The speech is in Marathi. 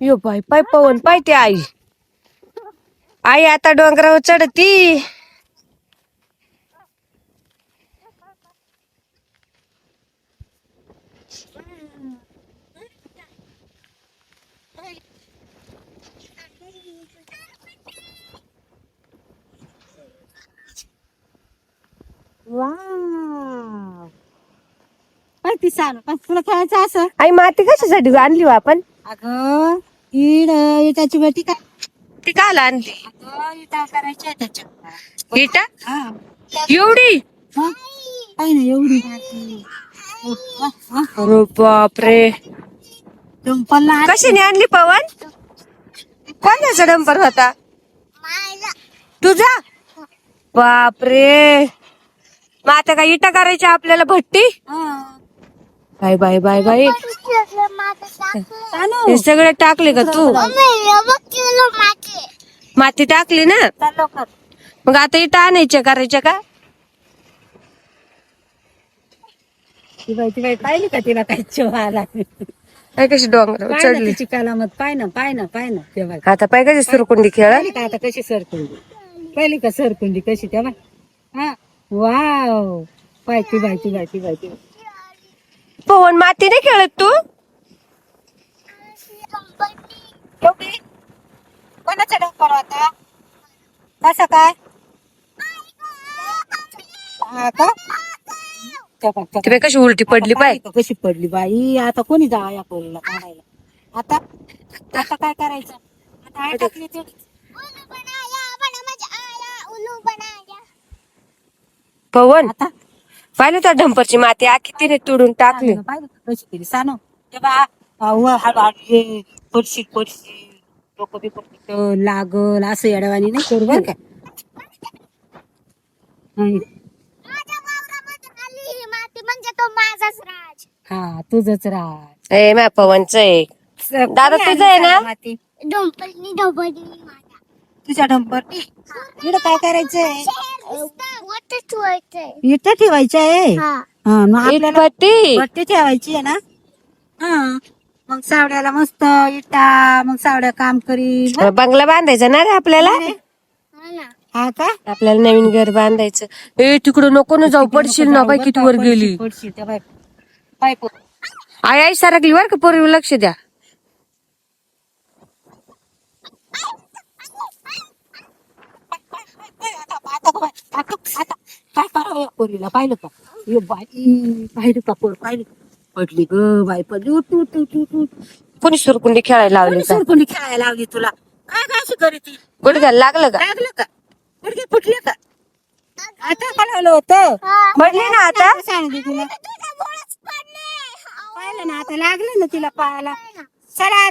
यो पाय पाय पवन पाय ते आई आई आता डोंगरावर चढती. ती सांग तुला खेळायचं असं. आई माती कशासाठी आणली हो आपण? अगं इटाची बेटी काय ती काल आणली? अगं इटा करायच्या त्याच्या. इटा हा एवढी? काय ना एवढी माती. अरे बापरे, डंपलला कशाने आणली पवन? कोणाचा डंपर होता? तुझा? बापरे, मग आता काय इटा करायची आपल्याला भट्टी? बाय बाय बाय बाय, हे सगळे टाकले का तू? माती टाकली ना, मग आता इटा आणायच्या करायच्या का? पाहिली का तिला काय चोहाला काय कशी डोंगर चढली तिची कलामत. पाय ना पाय ना पाय ना तेव्हा आता, पाय कशी सुरकुंडी खेळ. पाहिली का आता कशी सरकुंडी. पाहिली का सरकुंडी कशी तेव्हा. हा वाव पाय ती बाय ती बाय ती बाय ती. पवन माती नाही खेळत तू? कोणाचा डंपर होता? कसा काय हा का? ती बाई कशी उलटी पडली पाय. कशी पडली बाई. आता कोणी जा या पोरीला काढायला. आता आता काय करायचं? आता आई टाकली तेवढी. पवन आता पाहिलं त्या डंपरची माती आखी तिने तोडून टाकली. पाहिलं का कशी केली सानो. ते बा हळू पडशी पडशी डोकं बी पडशील लागल असं येड्यावानी नाही करू बर का. हा तुझच राज. ए मा पवनच आहे दादा, तुझं आहे ना? तुझ्या डंपर इकडं काय करायचंय? इथं ठेवायचं आहे. हा मग आपल्याला भट्टी भट्टी ठेवायची आहे ना. हा मग सावड्याला मस्त इटा मग सावड्या काम करी. बंगला बांधायचा ना रे आपल्याला. हा का आपल्याला नवीन घर बांधायचं. ए तिकडं नको ना जाऊ, पडशील ना बाई. किती वर गेली पडशील त्या बाय पाय आई. आई सारखली वर का, पोरीवर लक्ष द्या. काय करावं पोरीला. पाहिलं का ये बाई. पाहिलं का पोर पाहिली पडली ग बाई पडली. उठ उठ उठ उठ उठ. कोणी सुरकुंडी खेळायला लावली का? कोणी खेळायला लावली तुला. काय काय अशी करी ती. गुडघ्याला लागलं का? लागलं का गुडघे फुटले का? आता कळवलं होतं. पडली ना आता. सांगते तुला पाहिलं ना आता लागलं ना तिला पायाला. चला